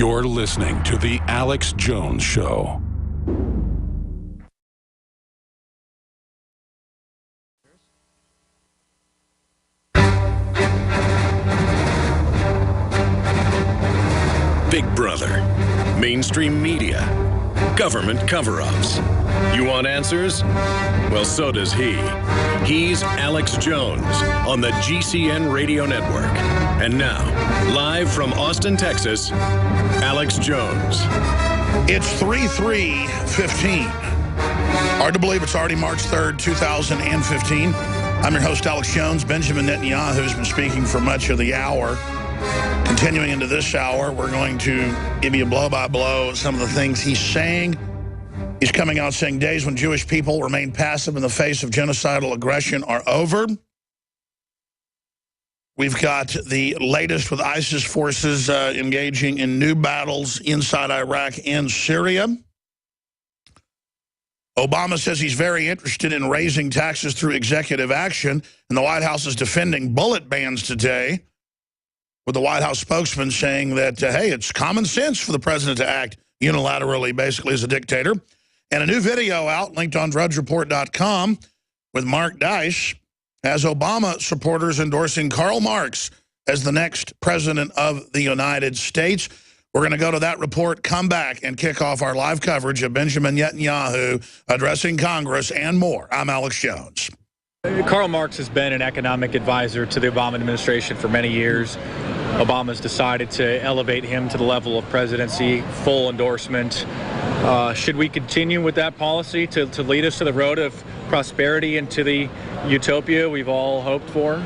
You're listening to The Alex Jones Show. Big Brother, mainstream media, government cover-ups. You want answers? Well, so does he. He's Alex Jones on the GCN Radio Network. And now, live from Austin, Texas, Alex Jones. It's 3/3/15. Hard to believe it's already March 3rd, 2015. I'm your host, Alex Jones. Benjamin Netanyahu has been speaking for much of the hour. Continuing into this hour, we're going to give you blow-by-blow of some of the things he's saying. He's coming out saying days when Jewish people remain passive in the face of genocidal aggression are over. We've got the latest with ISIS forces engaging in new battles inside Iraq and Syria. Obama says he's very interested in raising taxes through executive action, and the White House is defending bullet bans today, with the White House spokesman saying that, hey, it's common sense for the president to act unilaterally, basically as a dictator. And a new video out, linked on drudgereport.com, with Mark Dice, has Obama supporters endorsing Karl Marx as the next president of the United States. We're going to go to that report, come back, and kick off our live coverage of Benjamin Netanyahu addressing Congress and more. I'm Alex Jones. Karl Marx has been an economic advisor to the Obama administration for many years. Obama's decided to elevate him to the level of presidency, full endorsement. Should we continue with that policy to lead us to the road of prosperity and to the utopia we've all hoped for?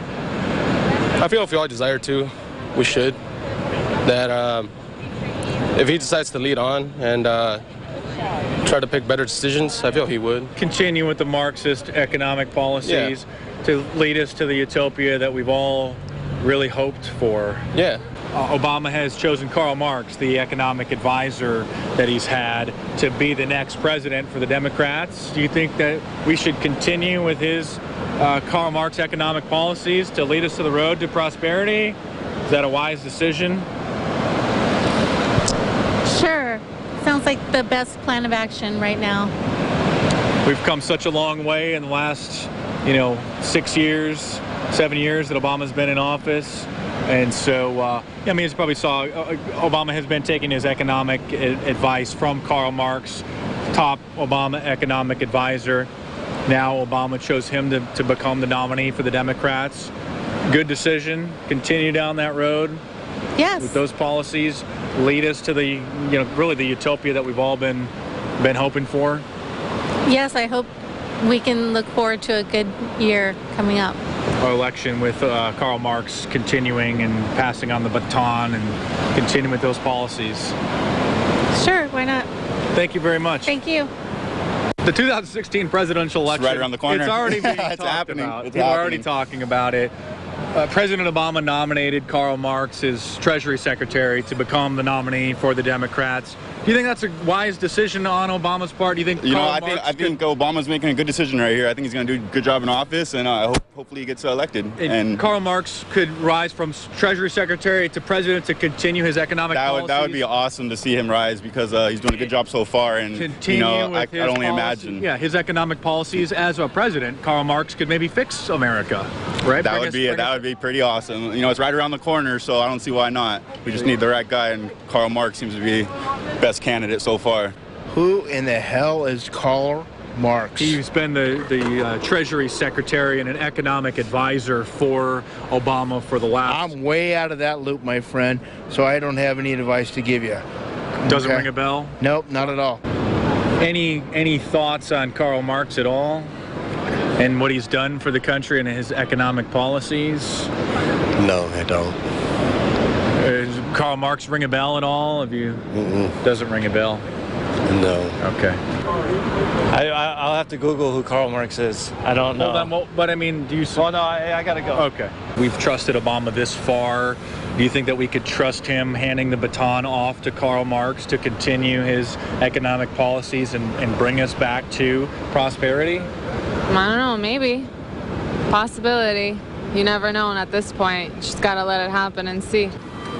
I feel if we all desire to, we should. That if he decides to lead on and try to pick better decisions, I feel he would. Continue with the Marxist economic policies to lead us to the utopia that we've all really hoped for. Yeah. Obama has chosen Karl Marx, the economic advisor that he's had, to be the next president for the Democrats. Do you think that we should continue with his Karl Marx economic policies to lead us to the road to prosperity? Is that a wise decision? Sure. Sounds like the best plan of action right now. We've come such a long way in the last, 6 years, 7 years that Obama's been in office. And so, as you probably saw, Obama has been taking his economic advice from Karl Marx, top Obama economic advisor. Now Obama chose him to become the nominee for the Democrats. Good decision. Continue down that road. Yes. With those policies, lead us to the, really the utopia that we've all been hoping for. Yes, I hope we can look forward to a good year coming up. Our election with Karl Marx continuing and passing on the baton and continuing with those policies. Sure, why not? Thank you very much. Thank you. The 2016 presidential election. It's right around the corner. It's already being it's talked happening. about. It's People are happening. already talking about it. President Obama nominated Karl Marx as Treasury Secretary to become the nominee for the Democrats. Do you think that's a wise decision on Obama's part? Do you think I think Obama's making a good decision right here. I think he's going to do a good job in office, and hopefully he gets elected. And Karl Marx could rise from Treasury Secretary to president to continue his economic policies? That would be awesome to see him rise, because he's doing a good job so far, and I can only imagine. Yeah, his economic policies as a president, Karl Marx could maybe fix America, right? That would be pretty awesome. It's right around the corner, so I don't see why not. We just need the right guy, and Karl Marx seems to be the best candidate so far. Who in the hell is Karl Marx? He's been the Treasury Secretary and an economic advisor for Obama for the last... I'm way out of that loop, my friend, so I don't have any advice to give you. Doesn't ring a bell? Nope, not at all. Any thoughts on Karl Marx at all? And what he's done for the country and his economic policies? No, I don't. Does Karl Marx ring a bell at all? Doesn't ring a bell? No. Okay. I'll have to Google who Karl Marx is. I don't know. But do you... Well, no, I gotta go. Okay. We've trusted Obama this far. Do you think that we could trust him handing the baton off to Karl Marx to continue his economic policies and bring us back to prosperity? I don't know, maybe. Possibility. You never know at this point. Just gotta let it happen and see.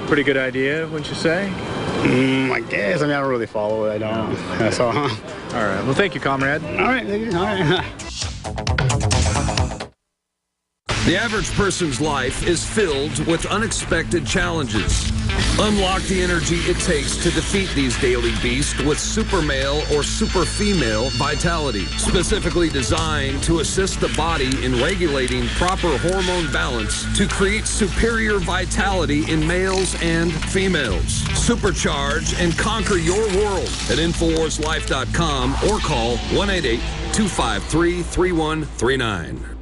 Pretty good idea, wouldn't you say? I guess. I mean, I don't really follow it. I don't. That's all. All right. Well, thank you, comrade. All right. All right. The average person's life is filled with unexpected challenges. Unlock the energy it takes to defeat these daily beasts with Super Male or Super Female Vitality, specifically designed to assist the body in regulating proper hormone balance to create superior vitality in males and females. Supercharge and conquer your world at InfoWarsLife.com or call 1-888-253-3139.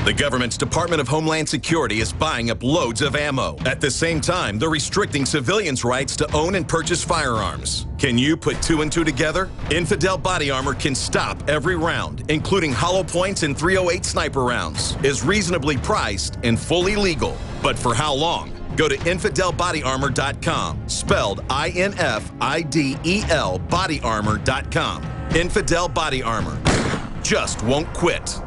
The government's Department of Homeland Security is buying up loads of ammo. At the same time, they're restricting civilians' rights to own and purchase firearms. Can you put 2 and 2 together? Infidel Body Armor can stop every round, including hollow points and .308 sniper rounds, is reasonably priced and fully legal. But for how long? Go to InfidelBodyArmor.com, spelled INFIDEL bodyarmor.com. Infidel Body Armor. Just won't quit.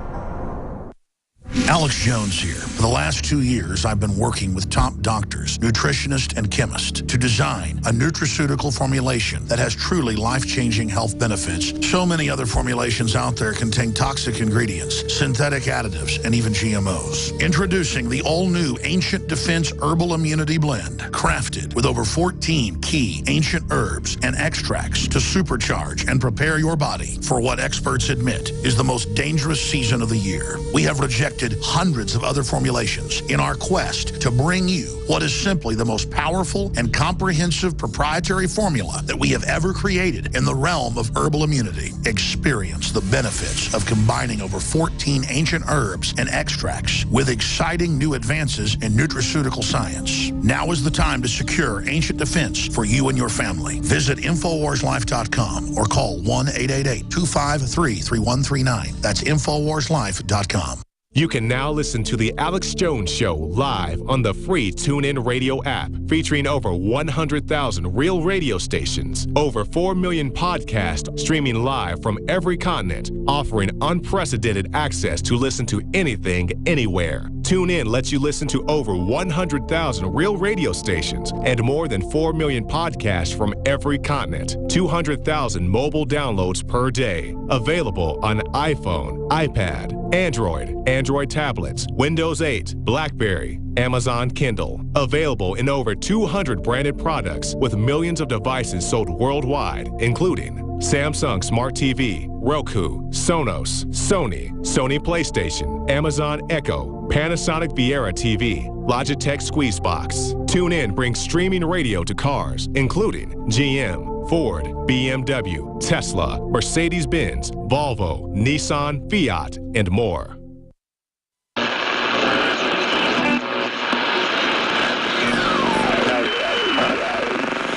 Alex Jones here. For the last 2 years, I've been working with top doctors, nutritionists, and chemists to design a nutraceutical formulation that has truly life-changing health benefits. So many other formulations out there contain toxic ingredients, synthetic additives, and even GMOs. Introducing the all-new Ancient Defense Herbal Immunity Blend, crafted with over 14 key ancient herbs and extracts to supercharge and prepare your body for what experts admit is the most dangerous season of the year. We have rejected hundreds of other formulations in our quest to bring you what is simply the most powerful and comprehensive proprietary formula that we have ever created in the realm of herbal immunity. Experience the benefits of combining over 14 ancient herbs and extracts with exciting new advances in nutraceutical science. Now is the time to secure Ancient Defense for you and your family. Visit InfoWarsLife.com or call 1-888-253-3139. That's InfoWarsLife.com. You can now listen to The Alex Jones Show live on the free TuneIn Radio app, featuring over 100,000 real radio stations, over 4 million podcasts streaming live from every continent, offering unprecedented access to listen to anything, anywhere. TuneIn lets you listen to over 100,000 real radio stations and more than 4 million podcasts from every continent. 200,000 mobile downloads per day. Available on iPhone, iPad, Android tablets, Windows 8, BlackBerry, Amazon Kindle. Available in over 200 branded products with millions of devices sold worldwide, including Samsung Smart TV, Roku, Sonos, Sony PlayStation, Amazon Echo, Panasonic Viera TV, Logitech Squeezebox. TuneIn brings streaming radio to cars, including GM, Ford, BMW, Tesla, Mercedes-Benz, Volvo, Nissan, Fiat, and more.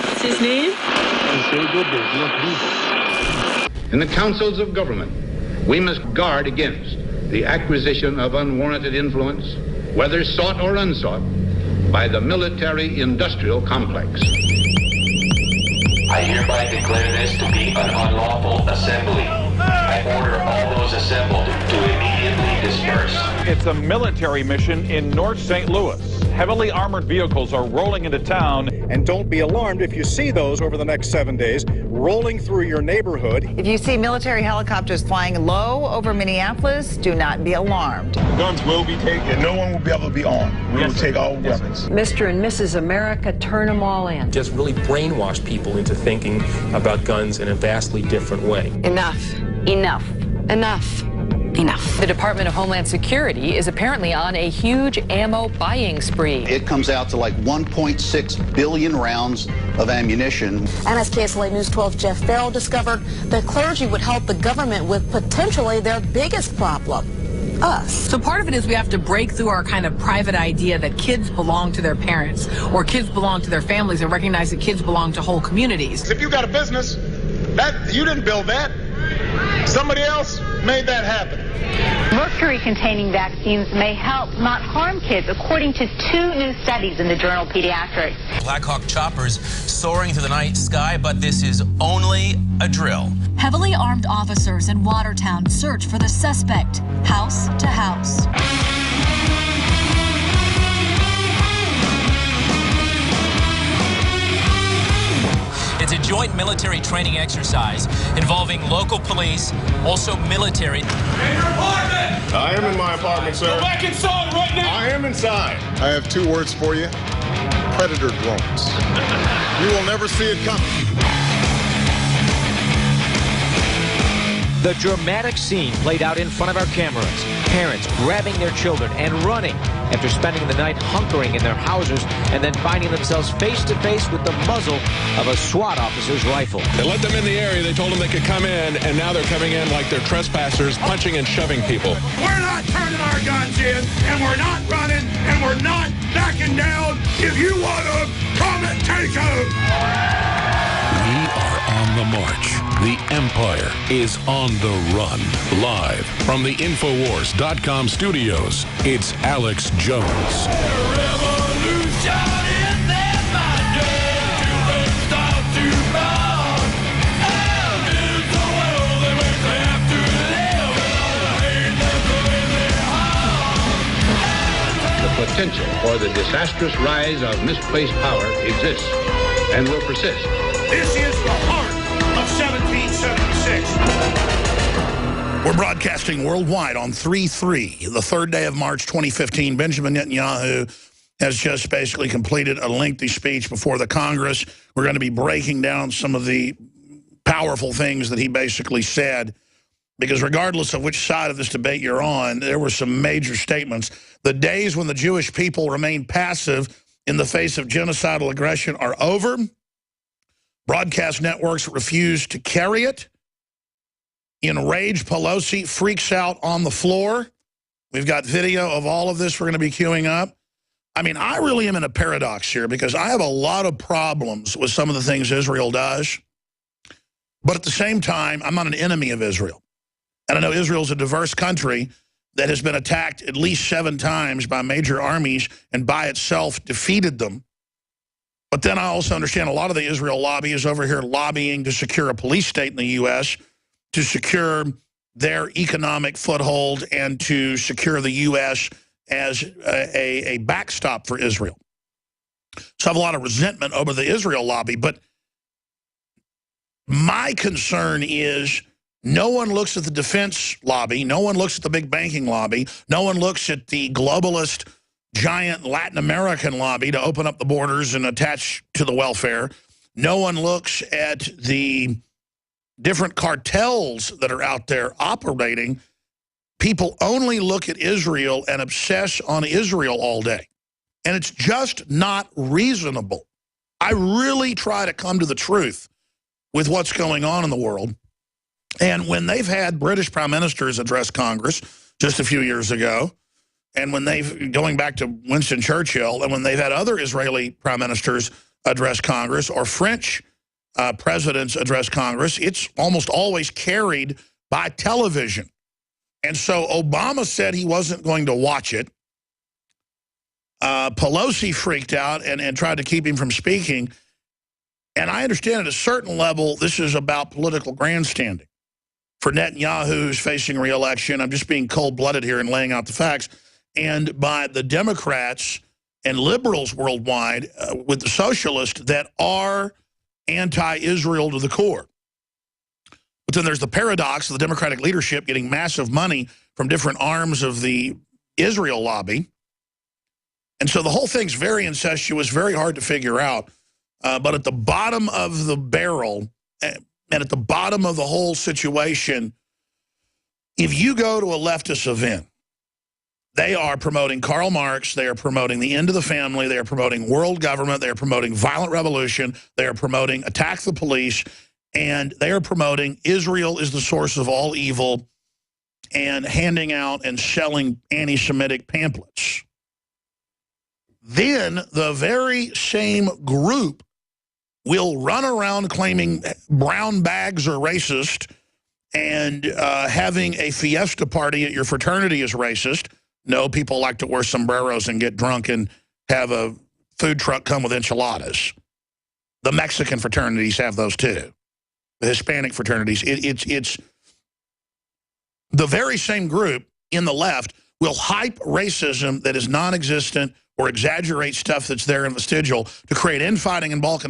What's his name? In the councils of government, we must guard against the acquisition of unwarranted influence, whether sought or unsought, by the military-industrial complex. I hereby declare this to be an unlawful assembly. I order all those assembled to immediately disperse. It's a military mission in North St. Louis. Heavily armored vehicles are rolling into town. And don't be alarmed if you see those over the next 7 days rolling through your neighborhood. If you see military helicopters flying low over Minneapolis, do not be alarmed. Guns will be taken. No one will be able to be armed. We will take all weapons. Mr. and Mrs. America, turn them all in. Just really brainwash people into thinking about guns in a vastly different way. Enough. Enough. Enough. Enough. The Department of Homeland Security is apparently on a huge ammo buying spree. It comes out to like 1.6 billion rounds of ammunition. And as KSLA News 12 Jeff Farrell discovered, the clergy would help the government with potentially their biggest problem, us. So part of it is we have to break through our kind of private idea that kids belong to their parents or kids belong to their families and recognize that kids belong to whole communities. If you got a business, that you didn't build that. Somebody else made that happen. Mercury-containing vaccines may help, not harm kids, according to 2 new studies in the journal Pediatrics. Black Hawk choppers soaring through the night sky, but this is only a drill. Heavily armed officers in Watertown search for the suspect, house to house. It's a joint military training exercise involving local police, also military. In your apartment! I am in my apartment, sir. Go back inside right now! I am inside. I have 2 words for you. Predator drones. You will never see it coming. The dramatic scene played out in front of our cameras. Parents grabbing their children and running after spending the night hunkering in their houses and then finding themselves face to face with the muzzle of a SWAT officer's rifle. They let them in the area. They told them they could come in, and now they're coming in like they're trespassers, punching and shoving people. We're not turning our guns in, and we're not running, and we're not backing down. If you want them, come and take them. We are on the march. The Empire is on the run. Live from the Infowars.com studios, it's Alex Jones. The potential for the disastrous rise of misplaced power exists and will persist. This is the heart of 1776. We're broadcasting worldwide on 3/3, the 3rd day of March 2015. Benjamin Netanyahu has just basically completed a lengthy speech before the Congress. We're going to be breaking down some of the powerful things that he basically said, because regardless of which side of this debate you're on, there were some major statements. The days when the Jewish people remain passive in the face of genocidal aggression are over. Broadcast networks refuse to carry it. Enraged Pelosi freaks out on the floor. We've got video of all of this we're going to be queuing up. I mean, I really am in a paradox here because I have a lot of problems with some of the things Israel does. But at the same time, I'm not an enemy of Israel. And I know Israel's a diverse country that has been attacked at least 7 times by major armies and by itself defeated them. But then I also understand a lot of the Israel lobby is over here lobbying to secure a police state in the U.S., to secure their economic foothold, and to secure the U.S. as a backstop for Israel. So I have a lot of resentment over the Israel lobby. But my concern is no one looks at the defense lobby. No one looks at the big banking lobby. No one looks at the globalist giant Latin American lobby to open up the borders and attach to the welfare. No one looks at the different cartels that are out there operating. People only look at Israel and obsess on Israel all day. And it's just not reasonable. I really try to come to the truth with what's going on in the world. And when they've had British prime ministers address Congress just a few years ago, and when they've, going back to Winston Churchill, and when they've had other Israeli prime ministers address Congress, or French presidents address Congress, it's almost always carried by television. And so Obama said he wasn't going to watch it. Pelosi freaked out and tried to keep him from speaking. And I understand at a certain level, this is about political grandstanding. For Netanyahu, who's facing re-election, I'm just being cold-blooded here and laying out the facts, and by the Democrats and liberals worldwide with the socialists that are anti-Israel to the core. But then there's the paradox of the Democratic leadership getting massive money from different arms of the Israel lobby. And so the whole thing's very incestuous, very hard to figure out. But at the bottom of the barrel, and at the bottom of the whole situation, if you go to a leftist event, they are promoting Karl Marx, they are promoting the end of the family, they are promoting world government, they are promoting violent revolution, they are promoting attack the police, and they are promoting Israel is the source of all evil and handing out and selling anti-Semitic pamphlets. Then the very same group will run around claiming brown bags are racist and having a fiesta party at your fraternity is racist. No, people like to wear sombreros and get drunk and have a food truck come with enchiladas. The Mexican fraternities have those too. The Hispanic fraternities. It's the very same group in the left will hype racism that is non-existent or exaggerate stuff that's there in vestigial to create infighting and balkan